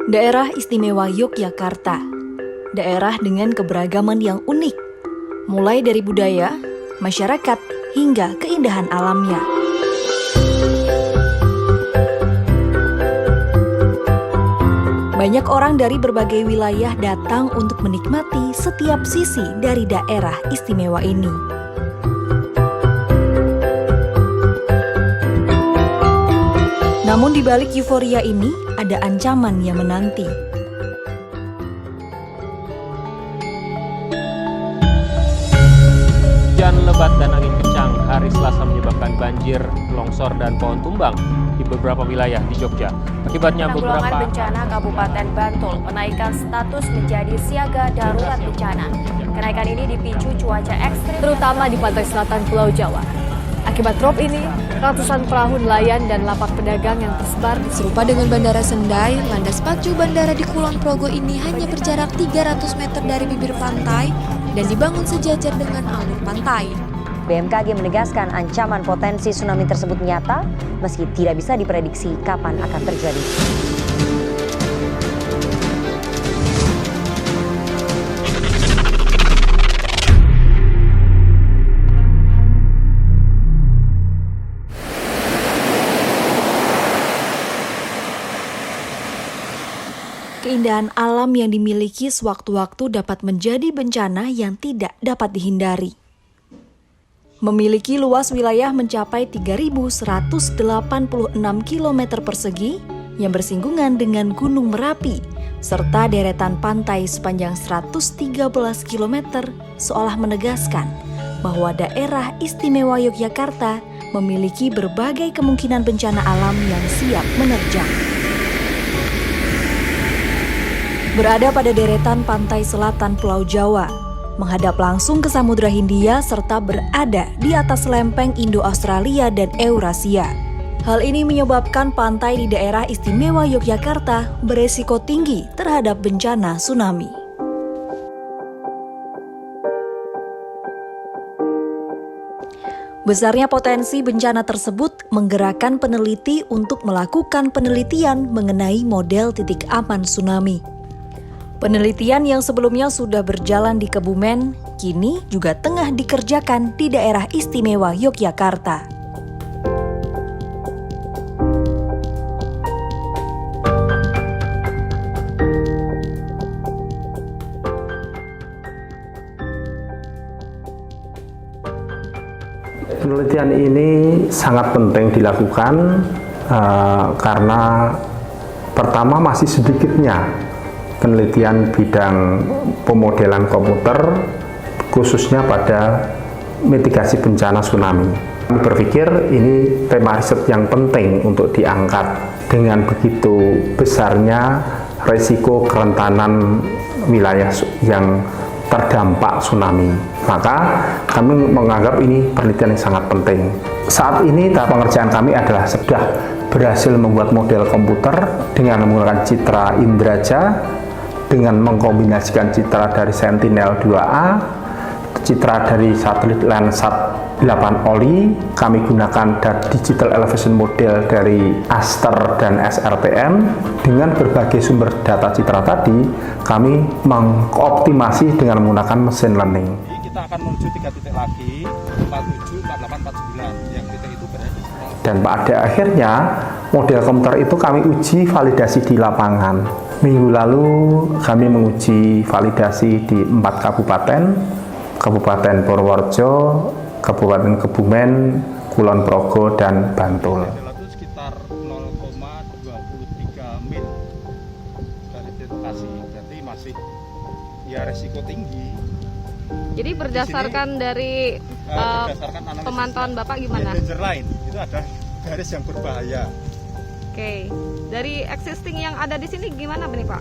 Daerah Istimewa Yogyakarta, daerah dengan keberagaman yang unik, mulai dari budaya, masyarakat, hingga keindahan alamnya. Banyak orang dari berbagai wilayah datang untuk menikmati setiap sisi dari daerah istimewa ini. Namun di balik euforia ini, ada ancaman yang menanti. Hujan lebat dan angin kencang hari Selasa menyebabkan banjir, longsor, dan pohon tumbang di beberapa wilayah di Jogja. Akibatnya Penanggulangan bencana Kabupaten Bantul menaikkan status menjadi siaga darurat bencana. Kenaikan ini dipicu cuaca ekstrim, terutama di pantai selatan Pulau Jawa. Akibat drop ini, ratusan perahu nelayan dan lapak pedagang yang tersebar. Serupa dengan Bandara Sendai, landas pacu bandara di Kulon Progo ini hanya berjarak 300 meter dari bibir pantai dan dibangun sejajar dengan alur pantai. BMKG menegaskan ancaman potensi tsunami tersebut nyata, meski tidak bisa diprediksi kapan akan terjadi. Keindahan alam yang dimiliki sewaktu-waktu dapat menjadi bencana yang tidak dapat dihindari. Memiliki luas wilayah mencapai 3.186 km persegi yang bersinggungan dengan Gunung Merapi, serta deretan pantai sepanjang 113 km, seolah menegaskan bahwa daerah istimewa Yogyakarta memiliki berbagai kemungkinan bencana alam yang siap menerjang. Berada pada deretan pantai selatan Pulau Jawa, menghadap langsung ke Samudra Hindia serta berada di atas lempeng Indo-Australia dan Eurasia. Hal ini menyebabkan pantai di daerah istimewa Yogyakarta beresiko tinggi terhadap bencana tsunami. Besarnya potensi bencana tersebut menggerakkan peneliti untuk melakukan penelitian mengenai model titik aman tsunami. Penelitian yang sebelumnya sudah berjalan di Kebumen, kini juga tengah dikerjakan di daerah istimewa Yogyakarta. Penelitian ini sangat penting dilakukan karena pertama masih sedikitnya penelitian bidang pemodelan komputer khususnya pada mitigasi bencana tsunami. Kami berpikir ini tema riset yang penting untuk diangkat dengan begitu besarnya risiko kerentanan wilayah yang terdampak tsunami. Maka kami menganggap ini penelitian yang sangat penting. Saat ini tahap pengerjaan kami adalah sudah berhasil membuat model komputer dengan menggunakan citra Indraja, dengan mengkombinasikan citra dari Sentinel-2A, citra dari satelit Landsat 8 OLI, kami gunakan digital elevation model dari Aster dan SRTM. Dengan berbagai sumber data citra tadi, kami mengoptimasi dengan menggunakan mesin learning. Kita akan menuju 3 titik lagi, 47, 48, 49, yang titik itu berada. Dan pada akhirnya, model komputer itu kami uji validasi di lapangan. Minggu lalu kami menguji validasi di 4 kabupaten, Kabupaten Purworejo, Kabupaten Kebumen, Kulon Progo, dan Bantul. Itu sekitar 0,23 mil dari lokasi, berarti masih ya resiko tinggi. Jadi berdasarkan dari berdasarkan pemantauan Bapak gimana? Danger line itu ada garis yang berbahaya. Oke, dari existing yang ada di sini gimana nih Pak?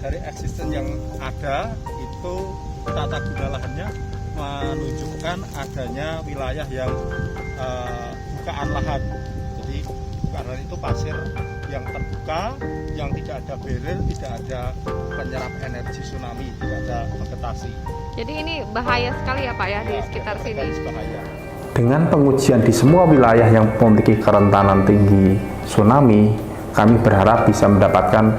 Dari existing yang ada itu tata guna lahannya menunjukkan adanya wilayah yang bukaan lahan. Jadi karena itu pasir yang terbuka, yang tidak ada barrier, tidak ada penyerap energi tsunami, tidak ada vegetasi. Jadi ini bahaya sekali ya Pak ya, di sekitar sini. Bahaya. Dengan pengujian di semua wilayah yang memiliki kerentanan tinggi tsunami, kami berharap bisa mendapatkan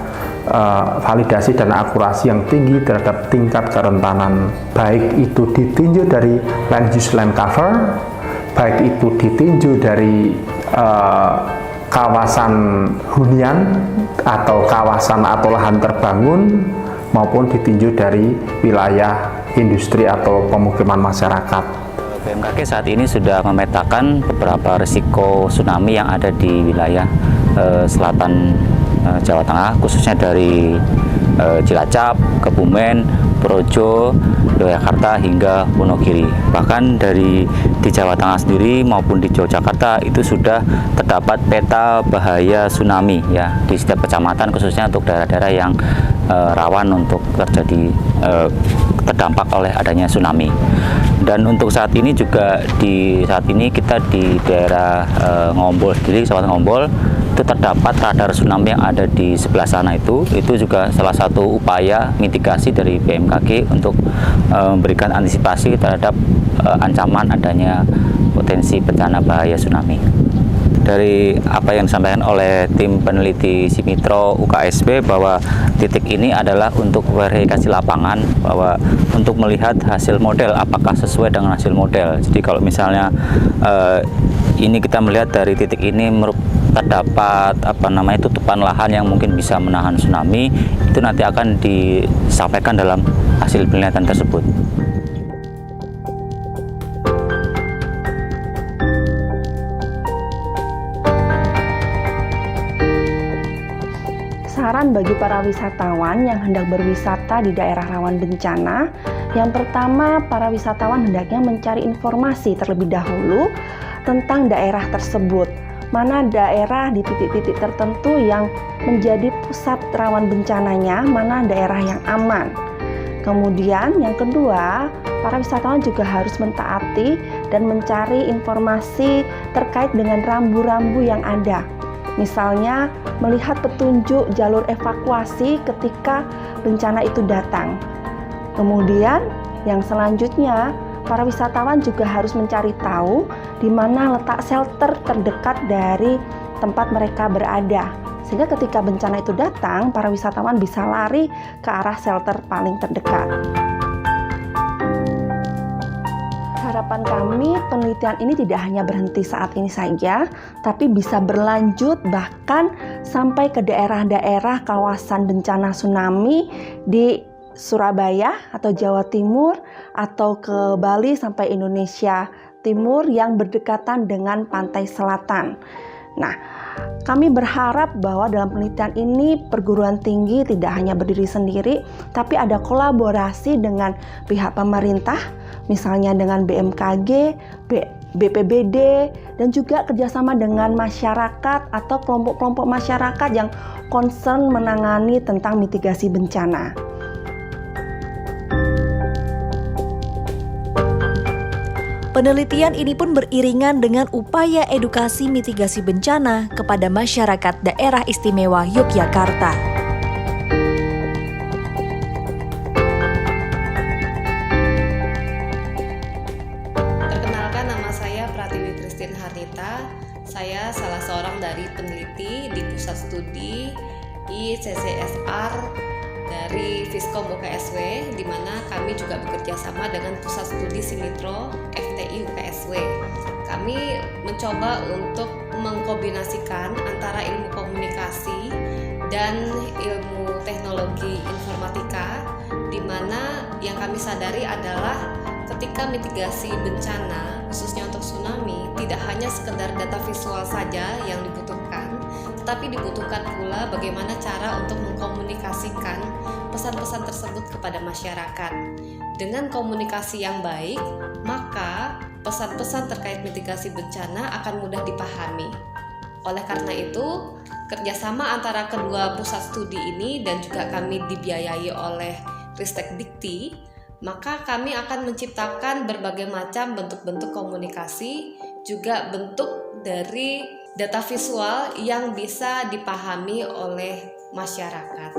validasi dan akurasi yang tinggi terhadap tingkat kerentanan, baik itu ditinjau dari land use land cover, baik itu ditinjau dari kawasan hunian atau kawasan atau lahan terbangun, maupun ditinjau dari wilayah industri atau pemukiman masyarakat. BMKG saat ini sudah memetakan beberapa risiko tsunami yang ada di wilayah selatan Jawa Tengah, khususnya dari Cilacap, Kebumen, Projo, Yogyakarta hingga Wonogiri. Bahkan di Jawa Tengah sendiri maupun di Yogyakarta itu sudah terdapat peta bahaya tsunami ya di setiap kecamatan, khususnya untuk daerah-daerah yang rawan untuk terjadi terdampak oleh adanya tsunami. Dan untuk saat ini juga kita di daerah Ngombol sendiri, Kabupaten Ngombol, itu terdapat radar tsunami yang ada di sebelah sana. Itu juga salah satu upaya mitigasi dari BMKG untuk memberikan antisipasi terhadap ancaman adanya potensi bencana bahaya tsunami. Dari apa yang disampaikan oleh tim peneliti Simitro UKSB, bahwa titik ini adalah untuk verifikasi lapangan, bahwa untuk melihat hasil model apakah sesuai dengan hasil model. Jadi kalau misalnya ini kita melihat dari titik ini terdapat tutupan lahan yang mungkin bisa menahan tsunami, itu nanti akan disampaikan dalam hasil penelitian tersebut. Saran bagi para wisatawan yang hendak berwisata di daerah rawan bencana, yang pertama, para wisatawan hendaknya mencari informasi terlebih dahulu tentang daerah tersebut. Mana daerah di titik-titik tertentu yang menjadi pusat rawan bencananya, mana daerah yang aman. Kemudian yang kedua, para wisatawan juga harus mentaati dan mencari informasi terkait dengan rambu-rambu yang ada. Misalnya, melihat petunjuk jalur evakuasi ketika bencana itu datang. Kemudian, yang selanjutnya, para wisatawan juga harus mencari tahu di mana letak shelter terdekat dari tempat mereka berada. Sehingga ketika bencana itu datang, para wisatawan bisa lari ke arah shelter paling terdekat. Harapan kami, penelitian ini tidak hanya berhenti saat ini saja, tapi bisa berlanjut bahkan sampai ke daerah-daerah kawasan bencana tsunami di Surabaya atau Jawa Timur, atau ke Bali sampai Indonesia Timur yang berdekatan dengan pantai selatan. Nah, kami berharap bahwa dalam penelitian ini perguruan tinggi tidak hanya berdiri sendiri, tapi ada kolaborasi dengan pihak pemerintah, misalnya dengan BMKG, BPBD, dan juga kerjasama dengan masyarakat atau kelompok-kelompok masyarakat yang concern menangani tentang mitigasi bencana. Penelitian ini pun beriringan dengan upaya edukasi mitigasi bencana kepada masyarakat Daerah Istimewa Yogyakarta. Perkenalkan, nama saya Pratiwi Christine Harnita. Saya salah seorang dari peneliti di Pusat Studi ICCSR dari Fiskom UKSW, di mana kami juga bekerja sama dengan Pusat Studi Simitro FTI UKSW. Kami mencoba untuk mengkombinasikan antara ilmu komunikasi dan ilmu teknologi informatika, di mana yang kami sadari adalah ketika mitigasi bencana, khususnya untuk tsunami, tidak hanya sekedar data visual saja yang dibutuhkan, tetapi dibutuhkan pula bagaimana cara untuk mengkomunikasikan pesan-pesan tersebut kepada masyarakat. Dengan komunikasi yang baik, maka pesan-pesan terkait mitigasi bencana akan mudah dipahami. Oleh karena itu, kerjasama antara kedua pusat studi ini dan juga kami dibiayai oleh Ristek Dikti, maka kami akan menciptakan berbagai macam bentuk-bentuk komunikasi, juga bentuk dari data visual yang bisa dipahami oleh masyarakat.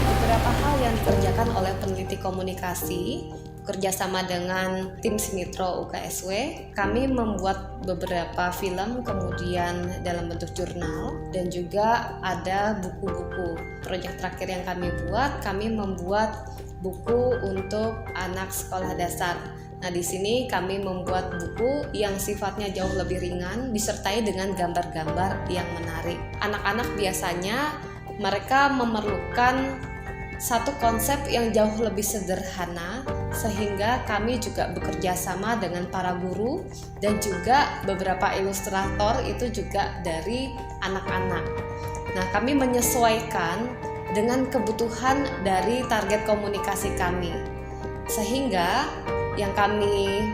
Beberapa hal yang dikerjakan oleh peneliti komunikasi kerjasama dengan tim Sinitro UKSW. Kami membuat beberapa film, kemudian dalam bentuk jurnal, dan juga ada buku-buku. Proyek terakhir yang kami buat, kami membuat buku untuk anak sekolah dasar. Nah, di sini kami membuat buku yang sifatnya jauh lebih ringan, disertai dengan gambar-gambar yang menarik. Anak-anak biasanya mereka memerlukan satu konsep yang jauh lebih sederhana, sehingga kami juga bekerja sama dengan para guru dan juga beberapa ilustrator itu juga dari anak-anak. Nah, kami menyesuaikan dengan kebutuhan dari target komunikasi kami, sehingga yang kami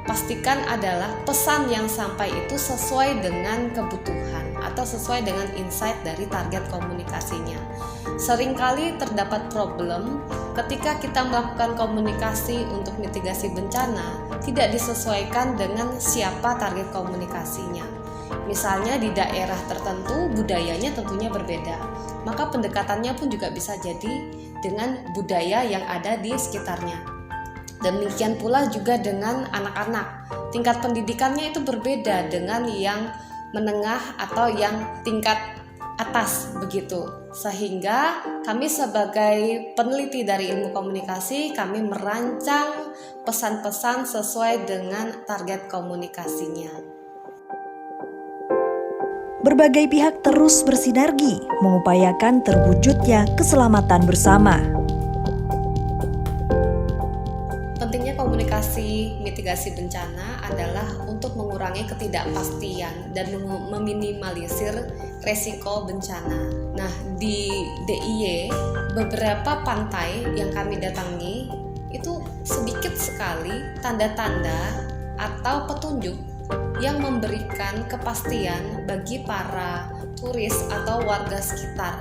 pastikan adalah pesan yang sampai itu sesuai dengan kebutuhan atau sesuai dengan insight dari target komunikasinya. Seringkali terdapat problem ketika kita melakukan komunikasi untuk mitigasi bencana tidak disesuaikan dengan siapa target komunikasinya. Misalnya di daerah tertentu budayanya tentunya berbeda, maka pendekatannya pun juga bisa jadi dengan budaya yang ada di sekitarnya. Demikian pula juga dengan anak-anak, tingkat pendidikannya itu berbeda dengan yang menengah atau yang tingkat atas begitu. Sehingga kami sebagai peneliti dari ilmu komunikasi, kami merancang pesan-pesan sesuai dengan target komunikasinya. Berbagai pihak terus bersinergi mengupayakan terwujudnya keselamatan bersama. Pentingnya komunikasi mitigasi bencana adalah untuk mengurangi ketidakpastian dan meminimalisir resiko bencana. Nah, di DIY, beberapa pantai yang kami datangi itu sedikit sekali tanda-tanda atau petunjuk yang memberikan kepastian bagi para turis atau warga sekitar.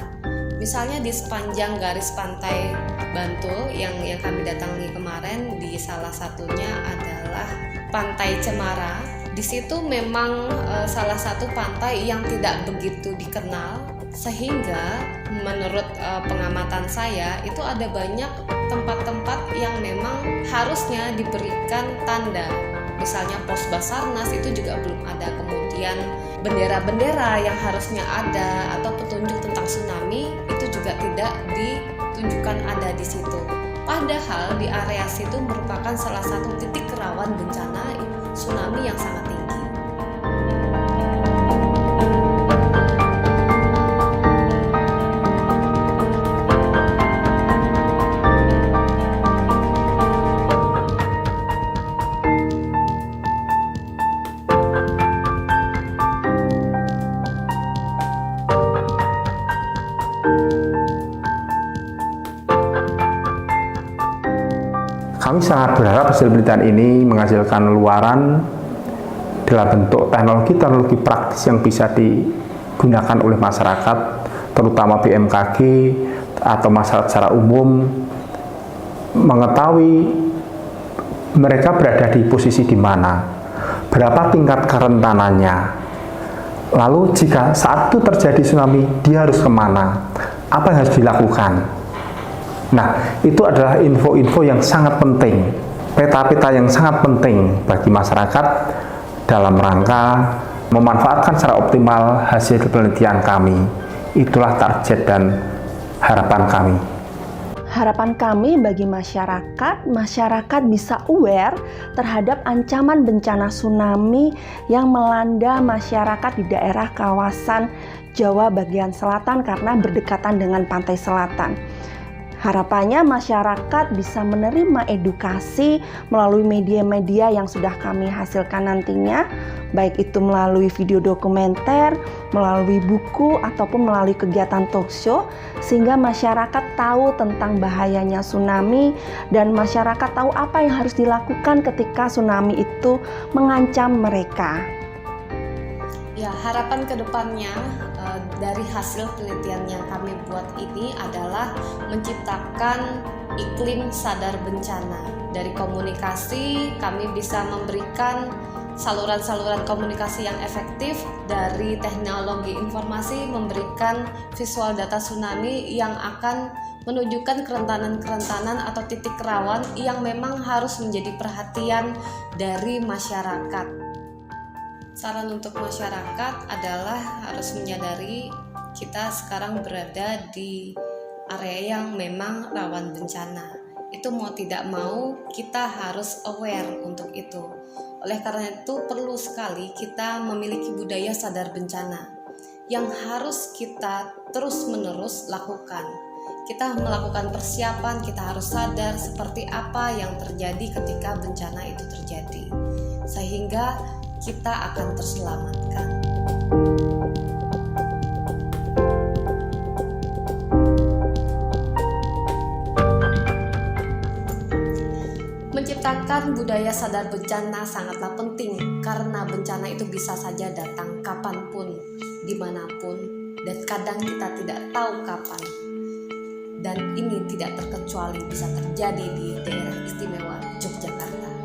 Misalnya di sepanjang garis pantai Bantul yang kami datangi kemarin, di salah satunya adalah Pantai Cemara. Di situ memang salah satu pantai yang tidak begitu dikenal, sehingga menurut pengamatan saya itu ada banyak tempat-tempat yang memang harusnya diberikan tanda. Misalnya pos Basarnas itu juga belum ada, kemudian bendera-bendera yang harusnya ada atau petunjuk tentang tsunami itu juga tidak ditunjukkan ada di situ. Padahal di area situ merupakan salah satu titik rawan bencana tsunami yang sangat tinggi. Kami sangat berharap hasil penelitian ini menghasilkan luaran dalam bentuk teknologi-teknologi praktis yang bisa digunakan oleh masyarakat, terutama BMKG atau masyarakat secara umum, mengetahui mereka berada di posisi di mana, berapa tingkat kerentanannya, lalu jika saat itu terjadi tsunami, dia harus kemana, apa yang harus dilakukan. Nah, itu adalah info-info yang sangat penting, peta-peta yang sangat penting bagi masyarakat dalam rangka memanfaatkan secara optimal hasil penelitian kami. Itulah target dan harapan kami. Harapan kami bagi masyarakat bisa aware terhadap ancaman bencana tsunami yang melanda masyarakat di daerah kawasan Jawa bagian selatan karena berdekatan dengan pantai selatan. Harapannya masyarakat bisa menerima edukasi melalui media-media yang sudah kami hasilkan nantinya, baik itu melalui video dokumenter, melalui buku, ataupun melalui kegiatan talkshow, sehingga masyarakat tahu tentang bahayanya tsunami dan masyarakat tahu apa yang harus dilakukan ketika tsunami itu mengancam mereka. Ya, harapan kedepannya dari hasil penelitian yang kami buat ini adalah menciptakan iklim sadar bencana. Dari komunikasi, kami bisa memberikan saluran-saluran komunikasi yang efektif. Dari teknologi informasi, memberikan visual data tsunami yang akan menunjukkan kerentanan-kerentanan atau titik rawan yang memang harus menjadi perhatian dari masyarakat. Saran untuk masyarakat adalah harus menyadari kita sekarang berada di area yang memang rawan bencana. Itu mau tidak mau kita harus aware untuk itu. Oleh karena itu perlu sekali kita memiliki budaya sadar bencana yang harus kita terus-menerus lakukan. Kita melakukan persiapan, kita harus sadar seperti apa yang terjadi ketika bencana itu terjadi, sehingga kita akan terselamatkan. Menciptakan budaya sadar bencana sangatlah penting karena bencana itu bisa saja datang kapanpun, dimanapun, dan kadang kita tidak tahu kapan. Dan ini tidak terkecuali bisa terjadi di daerah istimewa Yogyakarta.